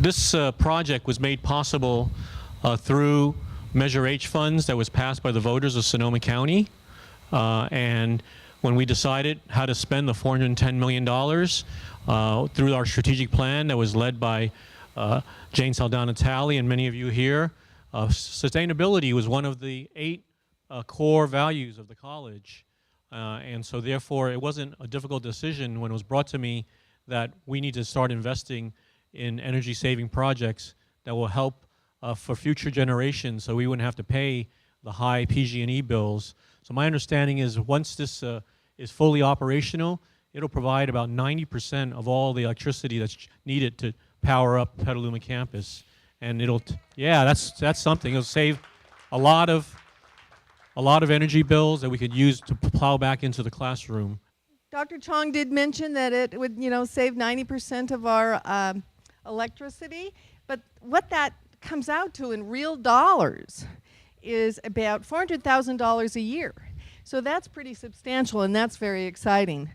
This project was made possible through Measure H funds that was passed by the voters of Sonoma County. And when we decided how to spend the $410 million through our strategic plan that was led by Jane Saldana-Talley and many of you here, sustainability was one of the 8 core values of the college. And so therefore, it wasn't a difficult decision when it was brought to me that we need to start investing in energy-saving projects that will help for future generations so we wouldn't have to pay the high PG&E bills. So my understanding is once this is fully operational, it'll provide about 90% of all the electricity that's needed to power up Petaluma campus. And it'll, yeah, that's something. It'll save a lot of energy bills that we could use to plow back into the classroom. Dr. Chong did mention that it would, save 90% of our electricity, but what that comes out to in real dollars is about $400,000 a year. So that's pretty substantial, and that's very exciting.